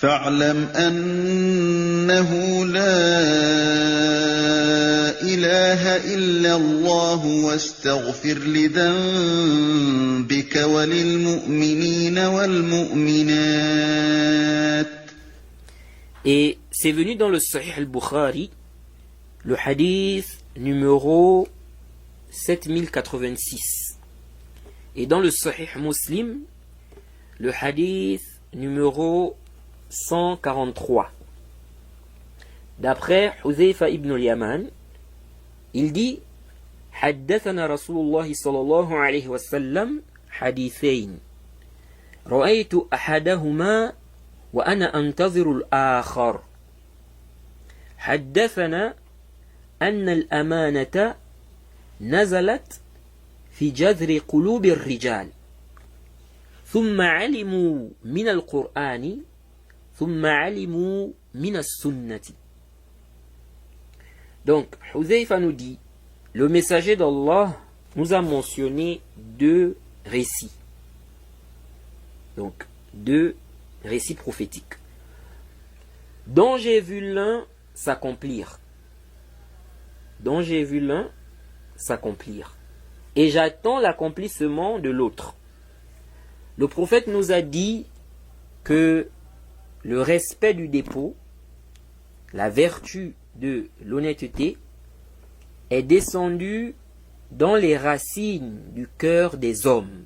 فاعلم أنه لا إله إلا الله واستغفر لذنبك وللمؤمنين والمؤمنات. Et c'est venu dans le Sahih al-Bukhari, le hadith numéro 7086. Et dans le Sahih Muslim, le hadith numéro 143. D'après Huzayfa ibn al-Yaman, il dit حدثنا رسول الله صلى الله عليه وسلم حديثين رأيت أحدهما وأنا أنتظر الآخر. حدثنا أن الأمانة نزلت في جذر قلوب الرجال ثم علموا من القرآن ثم علموا من السنة. Donc, Huzayfa nous dit, le messager d'Allah nous a mentionné deux récits. Donc, deux récits prophétiques, dont j'ai vu l'un s'accomplir. Dont j'ai vu l'un s'accomplir. Et j'attends l'accomplissement de l'autre. Le prophète nous a dit que le respect du dépôt, la vertu de l'honnêteté, est descendu dans les racines du cœur des hommes.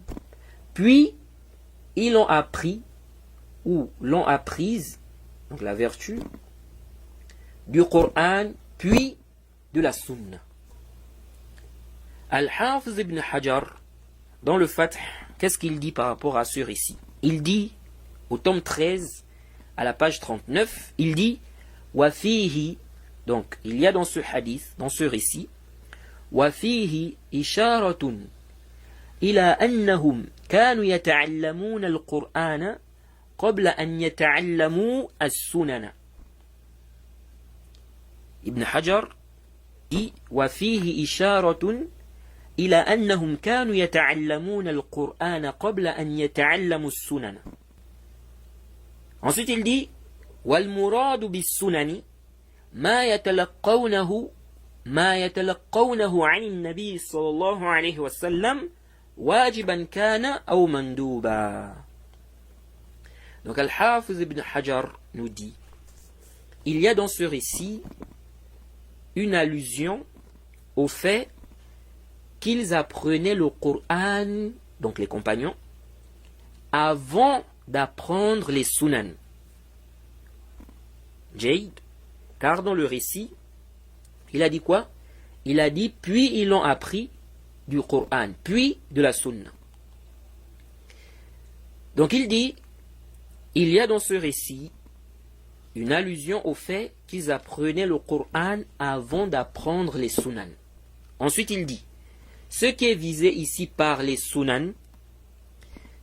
Puis, ils l'ont appris, ou l'ont apprise, donc la vertu, du Coran, puis de la Sunna. Al-Hafiz ibn Hajar, dans le Fath, qu'est-ce qu'il dit par rapport à ce récit? Il dit, au tome 13, à la page 39, il dit وَفِيهِ, donc il y a dans ce hadith, dans ce récit, وَفِيهِ إِشَارَةٌ إِلَى أَنَّهُمْ كَانُوا يَتَعَلَّمُونَ الْقُرْآنَ قَبْلَ أَنْ يَتَعَلَّمُوا السُّنَنَ. Ibn Hajar dit وَفِيهِ إِشَارَةٌ إِلَى أَنَّهُمْ كَانُوا يَتَعَلَّمُونَ الْقُرْآنَ قَبْلَ أَنْ يَتَعَلَّمُوا السُّنَنَ. Ensuite il dit وَالْمُرَادُ بِالسُّنَنِ ما يتلقونه عن النبي صلى الله عليه وسلم واجبا كان أو مندوبا. Donc Al-Hafiz ibn Hajar nous dit, il y a dans ce récit une allusion au fait qu'ils apprenaient le Coran, donc les compagnons, avant d'apprendre les sunan. Jayd, car dans le récit, il a dit quoi? Il a dit, puis ils l'ont appris du Coran, puis de la Sunna. Donc il dit, il y a dans ce récit une allusion au fait qu'ils apprenaient le Coran avant d'apprendre les Sunan. Ensuite il dit, ce qui est visé ici par les Sunan,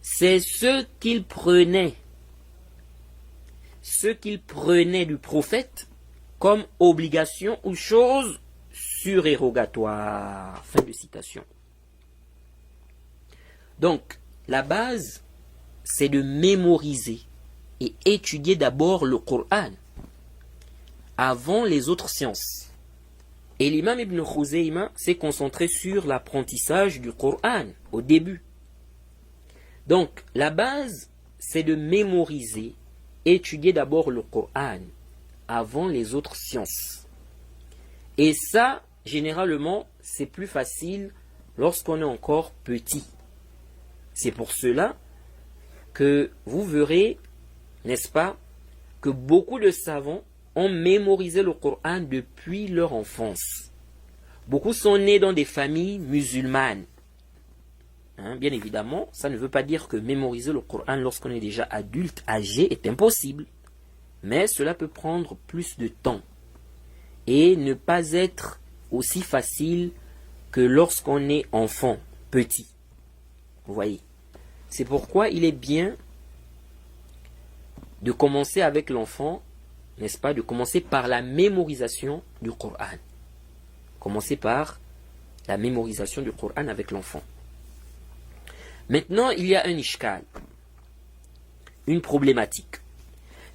c'est ce qu'ils prenaient du prophète comme obligation ou chose surérogatoire. Fin de citation. Donc, la base, c'est de mémoriser et étudier d'abord le Coran avant les autres sciences. Et l'imam Ibn Khuzayma s'est concentré sur l'apprentissage du Coran au début. Donc, la base, c'est de mémoriser, étudier d'abord le Coran avant les autres sciences. Et ça, généralement, c'est plus facile lorsqu'on est encore petit. C'est pour cela que vous verrez, n'est-ce pas, que beaucoup de savants ont mémorisé le Coran depuis leur enfance. Beaucoup sont nés dans des familles musulmanes. Bien évidemment, ça ne veut pas dire que mémoriser le Coran lorsqu'on est déjà adulte, âgé, est impossible. Mais cela peut prendre plus de temps et ne pas être aussi facile que lorsqu'on est enfant, petit. Vous voyez. C'est pourquoi il est bien de commencer avec l'enfant, n'est-ce pas, de commencer par la mémorisation du Coran. Commencer par la mémorisation du Coran avec l'enfant. Maintenant, il y a un ishkal, une problématique.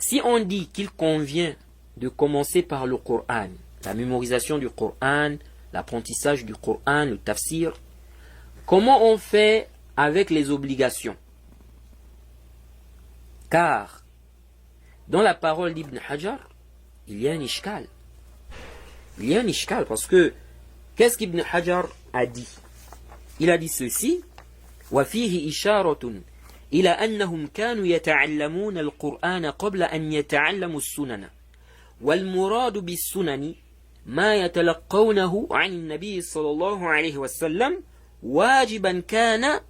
Si on dit qu'il convient de commencer par le Coran, la mémorisation du Coran, l'apprentissage du Coran, le tafsir, comment on fait avec les obligations? Car dans la parole d'Ibn Hajar, il y a un ishkal. Il y a un ishkal parce que qu'est-ce qu'Ibn Hajar a dit? Il a dit ceci: وَفِيهِ إِشَارَةٌ إِلَى أَنَّهُمْ كَانُوا يَتَعَلَّمُونَ الْقُرْآنَ قَبْلَ أَنْ يَتَعَلَّمُوا السُّنَنَ وَالْمُرَادُ بِالسُّنَنِ ما يتلقونه عن النبي صلى الله عليه وسلم واجبا كان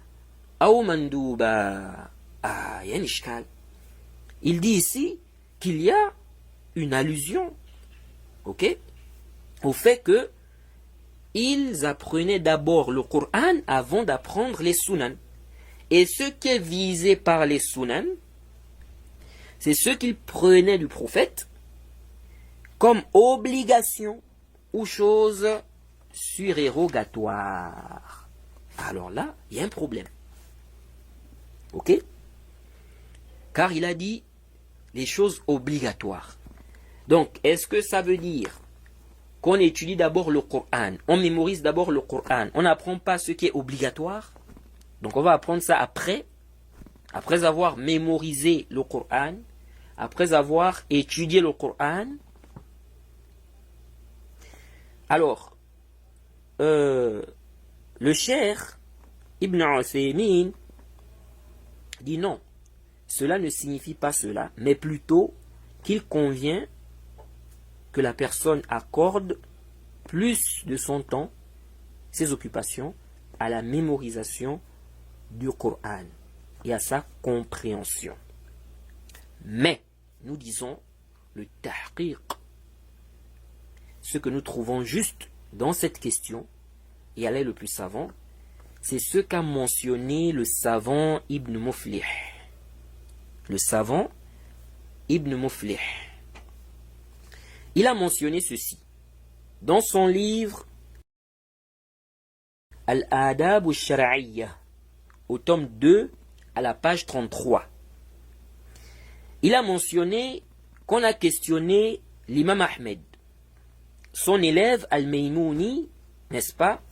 أو مندوبا. Il y a un ishkal. Il dit ici qu'il y a une allusion, ok, au fait que ils apprenaient d'abord le Coran avant d'apprendre les sunan. Et ce qui est visé par les sunan, c'est ce qu'ils prenaient du prophète comme obligation ou chose surérogatoire. Alors là, il y a un problème. Ok? Car il a dit les choses obligatoires. Donc, est-ce que ça veut dire qu'on étudie d'abord le Coran, on mémorise d'abord le Coran, on n'apprend pas ce qui est obligatoire? Donc on va apprendre ça après avoir mémorisé le Coran, après avoir étudié le Coran. Alors, le cheikh Ibn Uthaymin dit non, cela ne signifie pas cela, mais plutôt qu'il convient que la personne accorde plus de son temps, ses occupations, à la mémorisation du Coran et à sa compréhension. Mais, nous disons, le tahqiq, ce que nous trouvons juste dans cette question, et elle est le plus savant, c'est ce qu'a mentionné le savant Ibn Muflih. Le savant Ibn Muflih. Il a mentionné ceci dans son livre Al-Adab al-Shar'iyya, au tome 2, à la page 33. Il a mentionné qu'on a questionné l'imam Ahmed. Son élève Al-Maymouni, n'est-ce pas,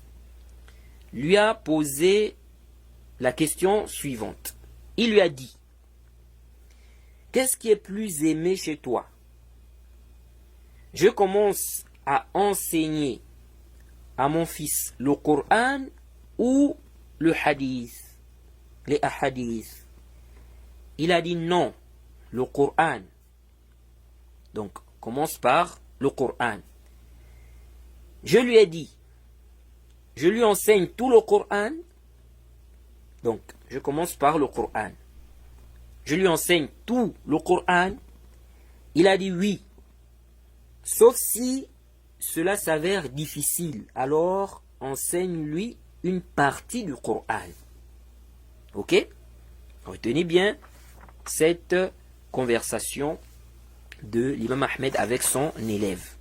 lui a posé la question suivante. Il lui a dit: qu'est-ce qui est plus aimé chez toi? Je commence à enseigner à mon fils le Coran ou le hadith, les ahadith? Il a dit non, le Coran. Donc, commence par le Coran. Je lui ai dit, je lui enseigne tout le Coran. Donc, je commence par le Coran. Je lui enseigne tout le Coran. Il a dit oui. Sauf si cela s'avère difficile, alors enseigne-lui une partie du Coran. Ok? Retenez bien cette conversation de l'imam Ahmed avec son élève.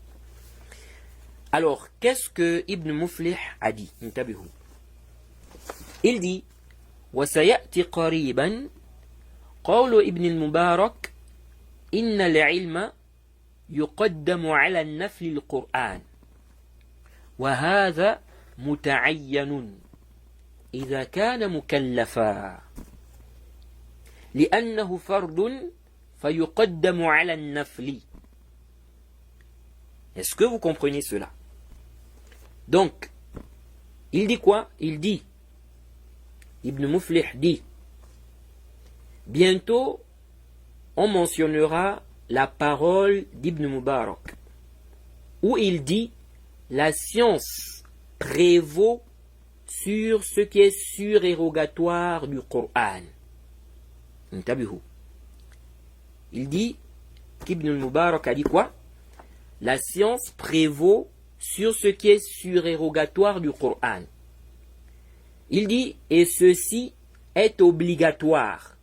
Alors, qu'est-ce que Ibn Muflih a dit? Il dit: وَسَيَأْتِ قَرِيبًا قول ابن المبارك إن العلم يقدم على النفل القرآن وهذا متعين إذا كان مكلفا لأنه فرض فيقدم على النفل. Est-ce que vous comprenez cela? Donc, il dit quoi? Il dit, Ibn Muflih dit, bientôt, on mentionnera la parole d'Ibn Mubarak, où il dit, la science prévaut sur ce qui est surérogatoire du Coran. Il dit qu'Ibn Mubarak a dit quoi? La science prévaut sur ce qui est surérogatoire du Coran. Il dit, et ceci est obligatoire.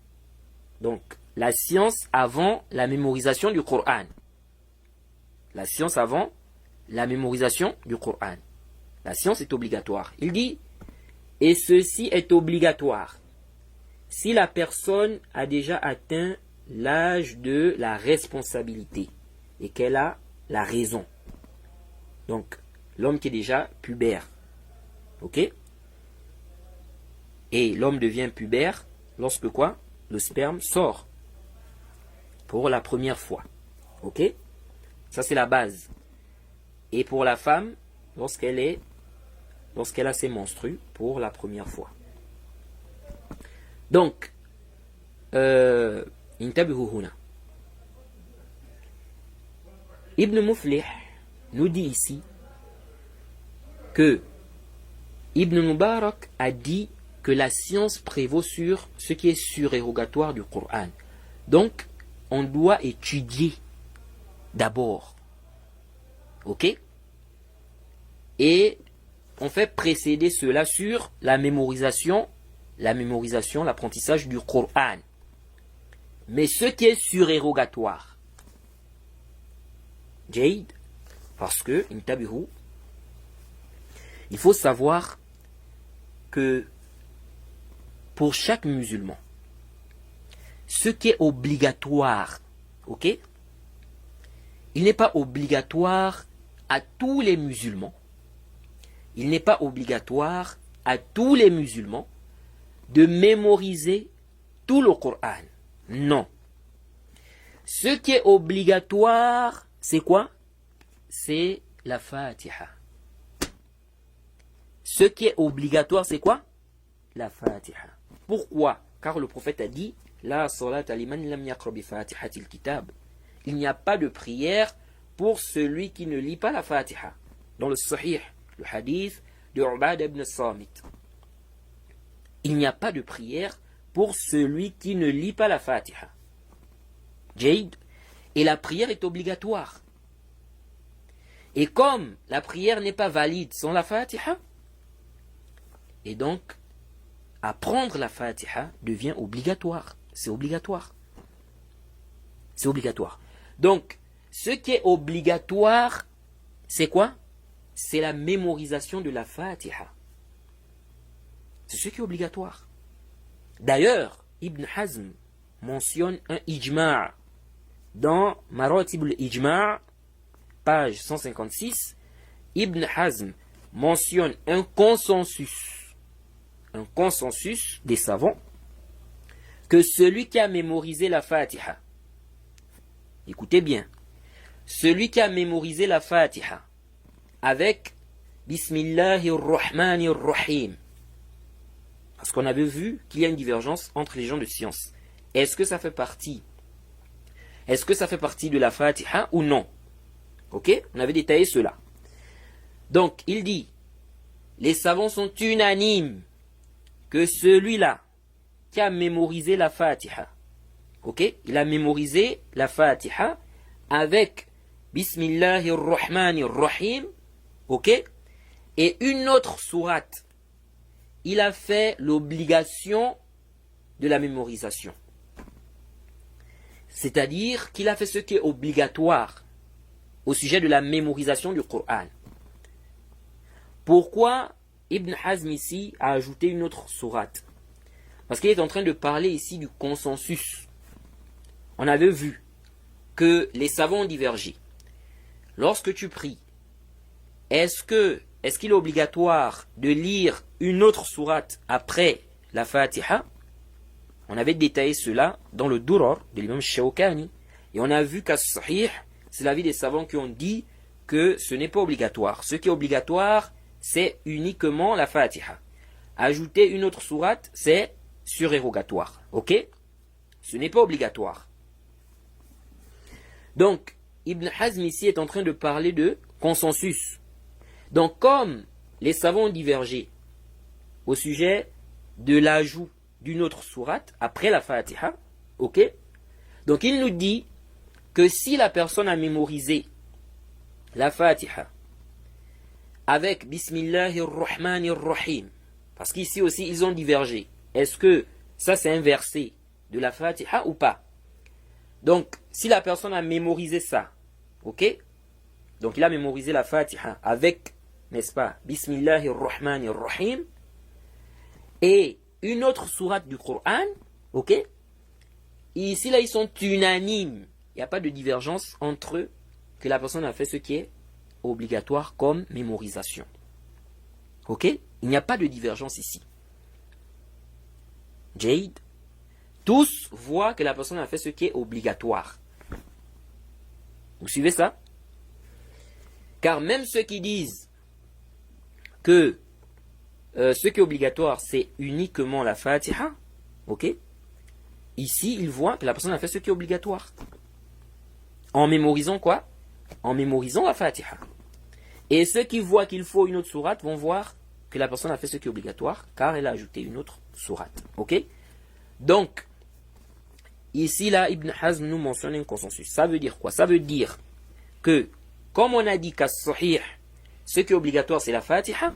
Donc, la science avant la mémorisation du Coran. La science avant la mémorisation du Coran. La science est obligatoire. Il dit, et ceci est obligatoire si la personne a déjà atteint l'âge de la responsabilité et qu'elle a la raison. Donc, l'homme qui est déjà pubère. Ok? Et l'homme devient pubère lorsque quoi? Le sperme sort. Pour la première fois. Ok? Ça, c'est la base. Et pour la femme, lorsqu'elle a ses menstrues pour la première fois. Donc, intabihu huna. Ibn Muflih nous dit ici que Ibn Mubarak a dit que la science prévaut sur ce qui est surérogatoire du Coran. Donc, on doit étudier d'abord. Ok? Et on fait précéder cela sur la mémorisation, l'apprentissage du Coran. Mais ce qui est surérogatoire, Jade, parce que, intabihu, il faut savoir que pour chaque musulman, ce qui est obligatoire, ok? Il n'est pas obligatoire à tous les musulmans. Il n'est pas obligatoire à tous les musulmans de mémoriser tout le Coran. Non. Ce qui est obligatoire, c'est quoi? C'est la Fatiha. Ce qui est obligatoire, c'est quoi? La Fatiha. Pourquoi? Car le prophète a dit La salata liman lam yaqra bi fatihatil kitab. Il n'y a pas de prière pour celui qui ne lit pas la Fatiha. Dans le Sahih, le hadith de Ubad ibn Samit. Il n'y a pas de prière pour celui qui ne lit pas la Fatiha. Jade. Et la prière est obligatoire. Et comme la prière n'est pas valide sans la Fatiha, et donc apprendre la Fatiha devient obligatoire. C'est obligatoire. C'est obligatoire. Donc, ce qui est obligatoire, c'est quoi? C'est la mémorisation de la Fatiha. C'est ce qui est obligatoire. D'ailleurs, Ibn Hazm mentionne un ijma' dans Maratib al-Ijma', page 156. Ibn Hazm mentionne un consensus des savants, que celui qui a mémorisé la Fatiha, écoutez bien, celui qui a mémorisé la Fatiha avec Bismillahir-Rahmanir-Rahim, parce qu'on avait vu qu'il y a une divergence entre les gens de science. Est-ce que ça fait partie de la Fatiha ou non? Ok? On avait détaillé cela. Donc, il dit, les savants sont unanimes que celui-là qui a mémorisé la Fatiha, ok? Il a mémorisé la Fatiha avec Bismillahir-Rahmanir-Rahim, ok? Et une autre sourate, il a fait l'obligation de la mémorisation. C'est-à-dire qu'il a fait ce qui est obligatoire au sujet de la mémorisation du Coran. Pourquoi Ibn Hazm ici a ajouté une autre sourate? Parce qu'il est en train de parler ici du consensus. On avait vu que les savants ont divergé. Lorsque tu pries, est-ce qu'il est obligatoire de lire une autre sourate après la Fatiha? On avait détaillé cela dans le Durar de l'imam Shawkani. Et on a vu qu'à Sahih, c'est l'avis des savants qui ont dit que ce n'est pas obligatoire. Ce qui est obligatoire, c'est uniquement la Fatiha. Ajouter une autre sourate, c'est surérogatoire. Ok? Ce n'est pas obligatoire. Donc, Ibn Hazm ici est en train de parler de consensus. Donc, comme les savants ont divergé au sujet de l'ajout d'une autre sourate après la Fatiha, ok? Donc, il nous dit que si la personne a mémorisé la Fatiha avec Bismillahir-Rahmanir-Rahim, parce qu'ici aussi ils ont divergé, est-ce que ça c'est un verset de la Fatiha ou pas? Donc, si la personne a mémorisé ça, ok? Donc, il a mémorisé la Fatiha avec, n'est-ce pas, Bismillahir-Rahmanir-Rahim, et une autre sourate du Coran, ok? ici, là, ils sont unanimes. Il n'y a pas de divergence entre eux que la personne a fait ce qui est obligatoire comme mémorisation. Ok? Il n'y a pas de divergence ici. Jade, tous voient que la personne a fait ce qui est obligatoire. Vous suivez ça? Car même ceux qui disent que ce qui est obligatoire, c'est uniquement la Fatiha, ok? Ici, ils voient que la personne a fait ce qui est obligatoire. En mémorisant quoi? En mémorisant la Fatiha. Et ceux qui voient qu'il faut une autre sourate vont voir que la personne a fait ce qui est obligatoire, car elle a ajouté une autre sourate. Ok? Donc, ici, là, Ibn Hazm nous mentionne un consensus. Ça veut dire quoi? Ça veut dire que, comme on a dit qu'à Sahih, ce qui est obligatoire, c'est la Fatiha.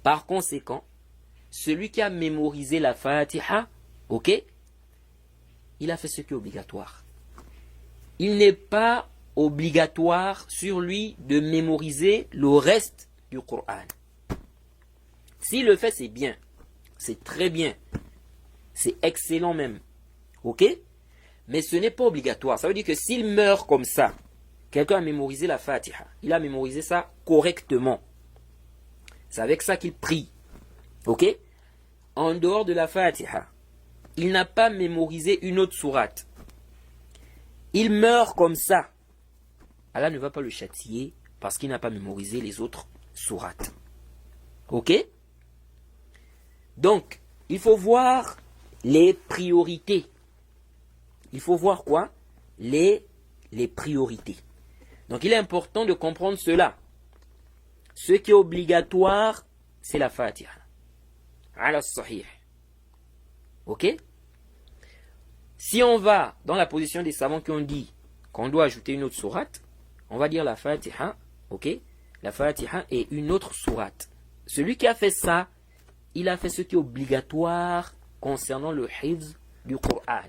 Par conséquent, celui qui a mémorisé la Fatiha, ok, il a fait ce qui est obligatoire. Il n'est pas obligatoire sur lui de mémoriser le reste du Coran. S'il le fait, c'est bien. C'est très bien. C'est excellent même. Ok? Mais ce n'est pas obligatoire. Ça veut dire que s'il meurt comme ça, quelqu'un a mémorisé la Fatiha. Il a mémorisé ça correctement. C'est avec ça qu'il prie. Ok? En dehors de la Fatiha, il n'a pas mémorisé une autre sourate. Il meurt comme ça. Allah ne va pas le châtier parce qu'il n'a pas mémorisé les autres sourates. Ok? Donc, il faut voir les priorités. Il faut voir quoi? Les priorités. Donc, il est important de comprendre cela. Ce qui est obligatoire, c'est la Fatiha. Ala sahih. Ok? Si on va dans la position des savants qui ont dit qu'on doit ajouter une autre sourate, on va dire la Fatiha, ok? La Fatiha et une autre sourate. Celui qui a fait ça, il a fait ce qui est obligatoire concernant le hifz du Coran.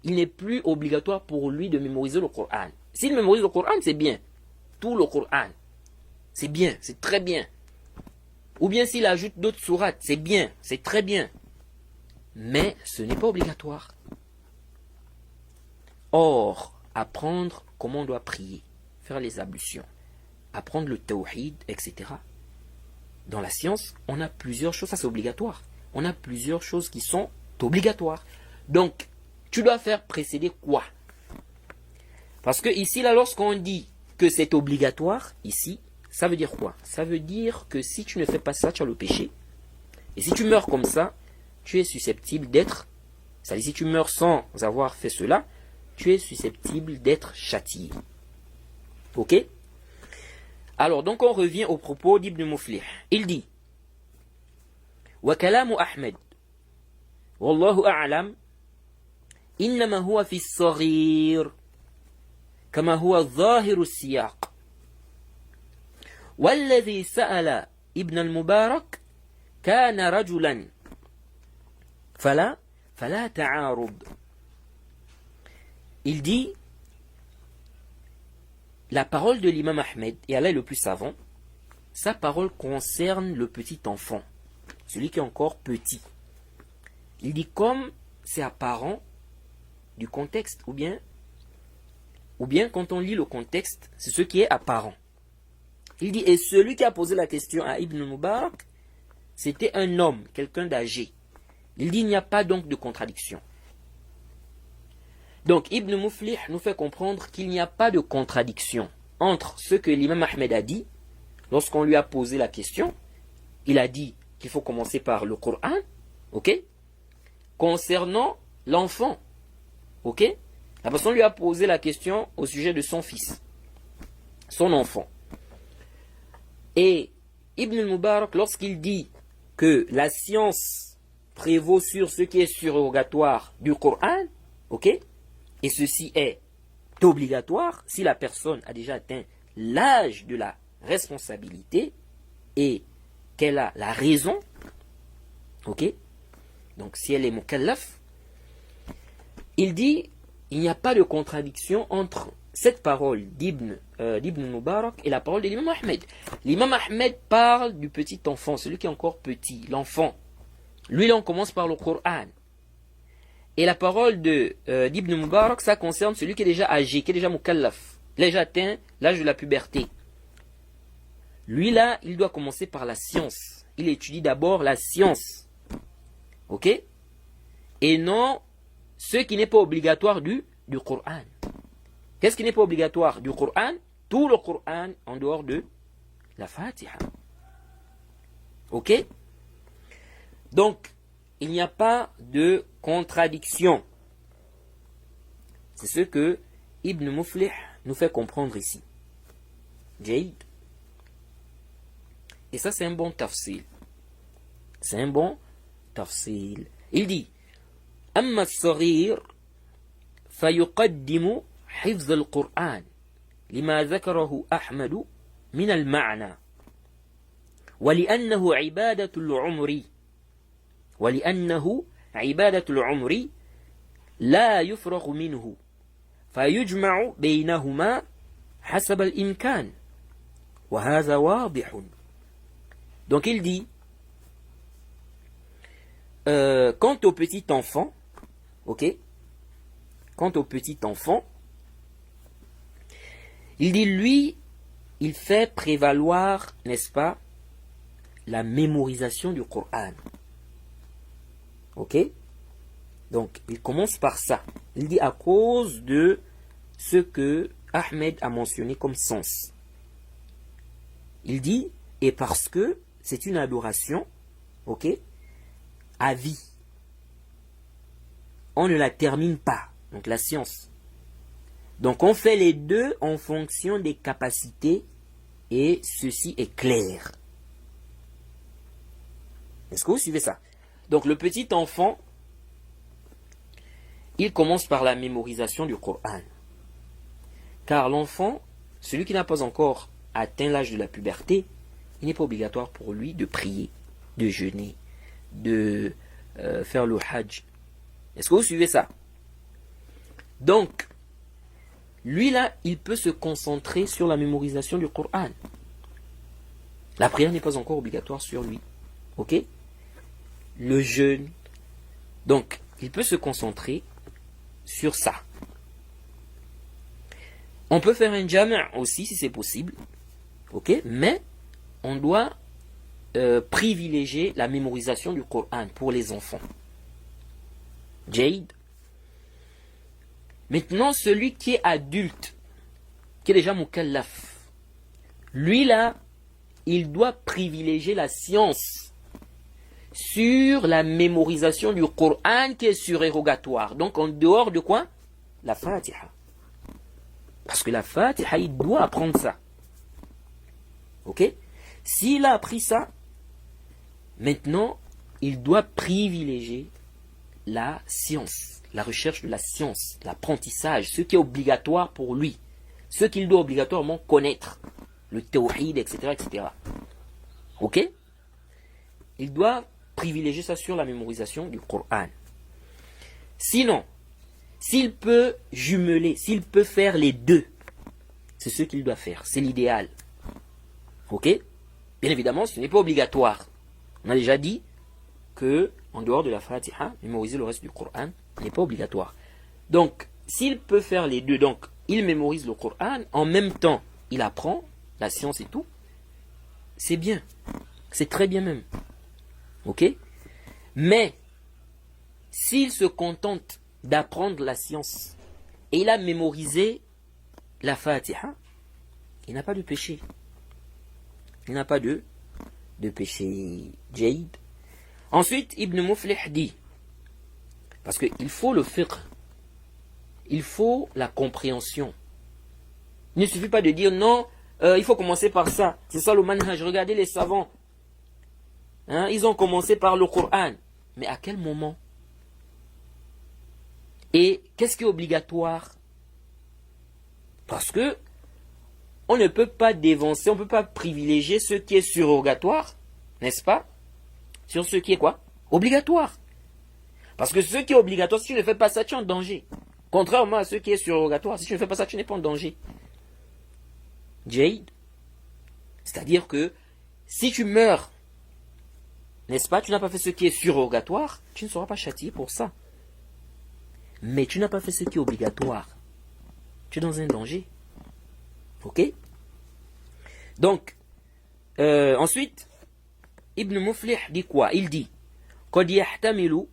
Il n'est plus obligatoire pour lui de mémoriser le Coran. S'il mémorise le Coran, c'est bien. Tout le Coran. C'est bien, c'est très bien. Ou bien s'il ajoute d'autres sourates, c'est bien, c'est très bien. Mais ce n'est pas obligatoire. Or, apprendre comment on doit prier, faire les ablutions, apprendre le tawhid, etc. Dans la science, on a plusieurs choses, ça c'est obligatoire. On a plusieurs choses qui sont obligatoires. Donc, tu dois faire précéder quoi? Parce que ici, là, lorsqu'on dit que c'est obligatoire, ici, ça veut dire quoi? Ça veut dire que si tu ne fais pas ça, tu as le péché. Et si tu meurs comme ça, tu es susceptible d'être, c'est-à-dire si tu meurs sans avoir fait cela, tu es susceptible d'être châtié. Ok? Alors, donc on revient au propos d'Ibn Muflih. Il dit, وَكَلَامُ أَحْمَدْ وَاللَّهُ أَعْلَمْ إِنَّمَا هُوَ فِي الصَّغِيرِ كما هو الظاهر السياق والذي سأل ابن المبارك كان رجلا فلا تعارض. Il dit, la parole de l'imam Ahmed, et Allah est le plus savant, sa parole concerne le petit enfant, celui qui est encore petit. Il dit comme c'est apparent du contexte, ou bien quand on lit le contexte, c'est ce qui est apparent. Il dit, et celui qui a posé la question à Ibn Mubarak, c'était un homme, quelqu'un d'âgé. Il dit, il n'y a pas donc de contradiction. Donc Ibn Muflih nous fait comprendre qu'il n'y a pas de contradiction entre ce que l'imam Ahmed a dit, lorsqu'on lui a posé la question, il a dit qu'il faut commencer par le Coran, ok, concernant l'enfant, ok. La personne lui a posé la question au sujet de son fils, son enfant. Et Ibn Mubarak, lorsqu'il dit que la science prévaut sur ce qui est surrogatoire du Coran, ok, et ceci est obligatoire si la personne a déjà atteint l'âge de la responsabilité et qu'elle a la raison, ok, donc si elle est mukallaf, il dit il n'y a pas de contradiction entre cette parole d'Ibn Mubarak et la parole de l'imam Ahmed. L'imam Ahmed parle du petit enfant, celui qui est encore petit, l'enfant. Lui, là, on commence par le Coran. Et la parole d'Ibn Mubarak, ça concerne celui qui est déjà âgé, qui est déjà mukallaf, déjà atteint l'âge de la puberté. Lui là, il doit commencer par la science. Il étudie d'abord la science. Ok? Et non ce qui n'est pas obligatoire du Coran. Qu'est-ce qui n'est pas obligatoire du Coran? Tout le Coran en dehors de la Fatiha. Ok? Donc, il n'y a pas de contradiction. C'est ce que Ibn Muflih nous fait comprendre ici. Jaïd. Et ça, c'est un bon tafsil. C'est un bon tafsil. Il dit أما الصغير فيقدم حفظ القرآن لما ذكره أحمد من المعنى ولأنه عبادة العمر لا يفرغ منه فيجمع بينهما حسب الإمكان وهذا واضح. Donc il dit quant au petit enfant, ok, quant au petit enfant, il dit lui, il fait prévaloir, n'est-ce pas, la mémorisation du Coran. Ok? Donc, il commence par ça. Il dit à cause de ce que Ahmed a mentionné comme sens. Il dit, et parce que c'est une adoration, ok, à vie. On ne la termine pas. Donc, la science. Donc, on fait les deux en fonction des capacités et ceci est clair. Est-ce que vous suivez ça? Donc le petit enfant, il commence par la mémorisation du Coran. Car l'enfant, celui qui n'a pas encore atteint l'âge de la puberté, il n'est pas obligatoire pour lui de prier, de jeûner, de faire le hajj. Est-ce que vous suivez ça? Donc, lui là, il peut se concentrer sur la mémorisation du Coran. La prière n'est pas encore obligatoire sur lui. Ok? Le jeûne. Donc, il peut se concentrer sur ça. On peut faire un jam' aussi si c'est possible. Ok? Mais on doit privilégier la mémorisation du Coran pour les enfants. Jaïd. Maintenant, celui qui est adulte, qui est déjà mukallaf, lui là, il doit privilégier la science sur la mémorisation du Coran qui est surérogatoire. Donc en dehors de quoi? La Fatiha. Parce que la Fatiha, il doit apprendre ça. Ok? S'il a appris ça, maintenant, il doit privilégier la science, la recherche de la science, l'apprentissage, ce qui est obligatoire pour lui, ce qu'il doit obligatoirement connaître, le tawhid, etc., etc. Ok? Il doit privilégier ça sur la mémorisation du Coran. Sinon, s'il peut jumeler, s'il peut faire les deux, c'est ce qu'il doit faire, c'est l'idéal. Ok? Bien évidemment, ce n'est pas obligatoire. On a déjà dit que, en dehors de la Fatiha, mémoriser le reste du Coran n'est pas obligatoire. Donc, s'il peut faire les deux, donc il mémorise le Coran, en même temps, il apprend la science et tout, c'est bien. C'est très bien même. Ok? Mais, s'il se contente d'apprendre la science et il a mémorisé la Fatiha, il n'a pas de péché. Il n'a pas de péché. Jaïd. Ensuite, Ibn Muflih dit, parce qu'il faut le fiqh, il faut la compréhension. Il ne suffit pas de dire non, il faut commencer par ça. C'est ça le manhaj. Regardez les savants. Hein, ils ont commencé par le Coran. Mais à quel moment? Et qu'est-ce qui est obligatoire? Parce que on ne peut pas dévancer, on ne peut pas privilégier ce qui est surrogatoire, n'est-ce pas, sur ce qui est quoi? Obligatoire. Parce que ce qui est obligatoire, si tu ne fais pas ça, tu es en danger. Contrairement à ce qui est surrogatoire, si tu ne fais pas ça, tu n'es pas en danger. Jaïd. C'est-à-dire que si tu meurs, n'est-ce pas, tu n'as pas fait ce qui est surrogatoire, tu ne seras pas châtié pour ça. mais tu n'as pas fait ce qui est obligatoire, tu es dans un danger. Ok? Donc, ensuite, Ibn Muflih dit quoi? Il dit قد يحتمل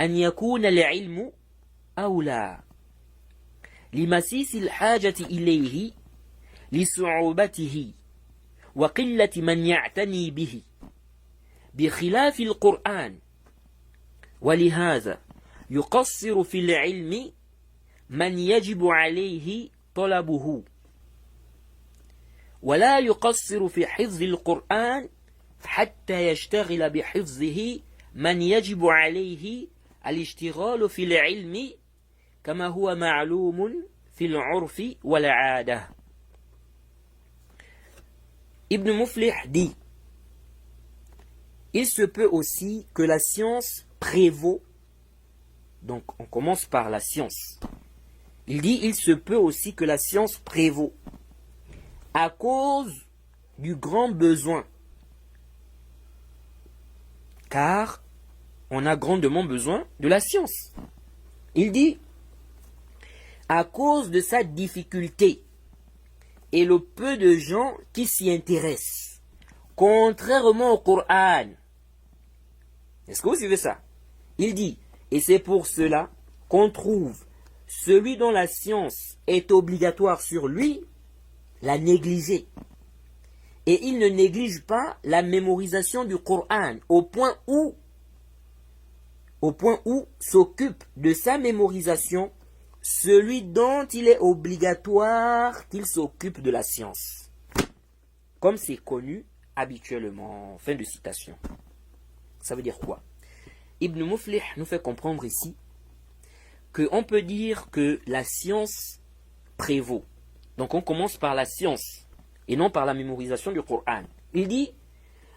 أن يكون العلم أولى لمسيس الحاجة إليه لصعوبته وقلة من يعتني به بخلاف القرآن ولهذا يقصر في العلم من يجب عليه طلبه ولا يقصر في حفظ القرآن حتى يشتغل بحفظه من يجب عليه الاشتغال في العلم كما هو معلوم في العرف والعادة. Ibn Muflih dit, il se peut aussi que la science prévaut. Donc on commence par la science. Il dit, il se peut aussi que la science prévaut à cause du grand besoin. Car on a grandement besoin de la science. Il dit, à cause de sa difficulté et le peu de gens qui s'y intéressent, contrairement au Coran. Est-ce que vous suivez ça? Il dit, et c'est pour cela qu'on trouve celui dont la science est obligatoire sur lui, la négliger. Et il ne néglige pas la mémorisation du Coran au point où s'occupe de sa mémorisation celui dont il est obligatoire qu'il s'occupe de la science. Comme c'est connu habituellement. Fin de citation. Ça veut dire quoi? Ibn Muflih nous fait comprendre ici qu'on peut dire que la science prévaut. Donc on commence par la science et non par la mémorisation du Coran. Il dit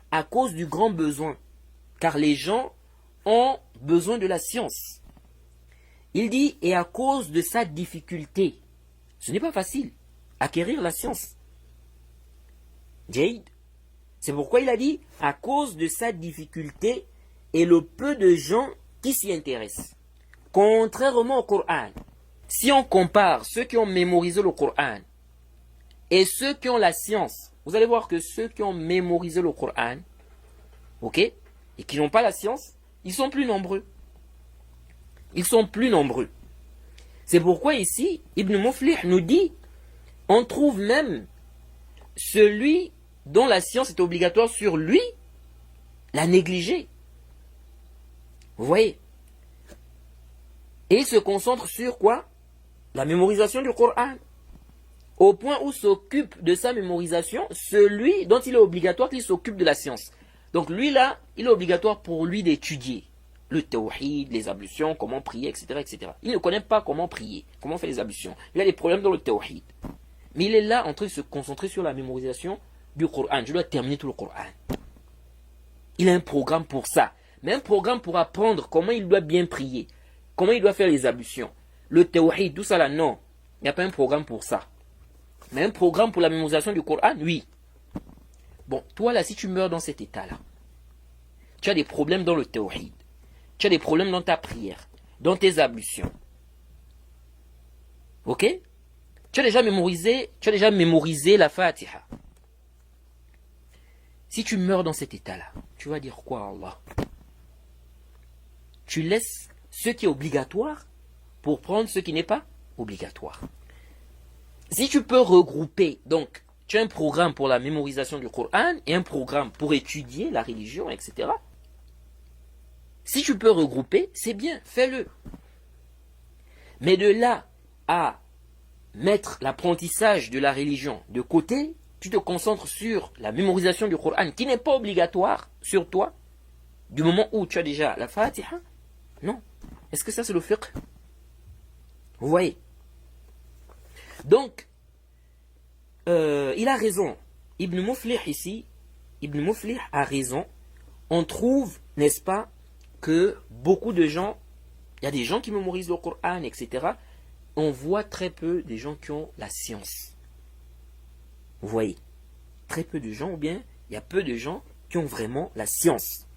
à cause du grand besoin, car les gens ont besoin de la science. Il dit et à cause de sa difficulté. Ce n'est pas facile acquérir la science. Jade. C'est pourquoi il a dit à cause de sa difficulté et le peu de gens qui s'y intéressent. Contrairement au Coran, si on compare ceux qui ont mémorisé le Coran et ceux qui ont la science, vous allez voir que ceux qui ont mémorisé le Coran, ok, et qui n'ont pas la science, ils sont plus nombreux. Ils sont plus nombreux. C'est pourquoi ici, Ibn Muflih nous dit, on trouve même celui dont la science est obligatoire sur lui, la négliger. Vous voyez? Et il se concentre sur quoi? La mémorisation du Coran. Au point où s'occupe de sa mémorisation celui dont il est obligatoire qu'il s'occupe de la science. Donc lui là, il est obligatoire pour lui d'étudier le tawhid, les ablutions, comment prier, etc., etc. Il ne connaît pas comment prier, comment faire les ablutions. Il a des problèmes dans le tawhid. Mais il est là en train de se concentrer sur la mémorisation du Coran. Je dois terminer tout le Coran. Il a un programme pour ça. Mais un programme pour apprendre comment il doit bien prier, comment il doit faire les ablutions. Le tawhid, tout ça là, non. Il n'y a pas un programme pour ça. Mais un programme pour la mémorisation du Coran, oui. Bon, toi là, si tu meurs dans cet état-là, tu as des problèmes dans le tawhid. Tu as des problèmes dans ta prière, dans tes ablutions. Ok? Tu as déjà mémorisé la Fatiha. Si tu meurs dans cet état-là, tu vas dire quoi à Allah? Tu laisses ce qui est obligatoire pour prendre ce qui n'est pas obligatoire. Si tu peux regrouper, donc, tu as un programme pour la mémorisation du Coran et un programme pour étudier la religion, etc. Si tu peux regrouper, c'est bien, fais-le. Mais de là à mettre l'apprentissage de la religion de côté, tu te concentres sur la mémorisation du Coran qui n'est pas obligatoire sur toi, du moment où tu as déjà la Fatiha. Non. Est-ce que ça c'est le fiqh? Vous voyez? Donc, il a raison. Ibn Muflih ici, Ibn Muflih a raison. On trouve, n'est-ce pas, que beaucoup de gens, il y a des gens qui mémorisent le Coran, etc. On voit très peu des gens qui ont la science. Vous voyez? Très peu de gens, ou bien il y a peu de gens qui ont vraiment la science.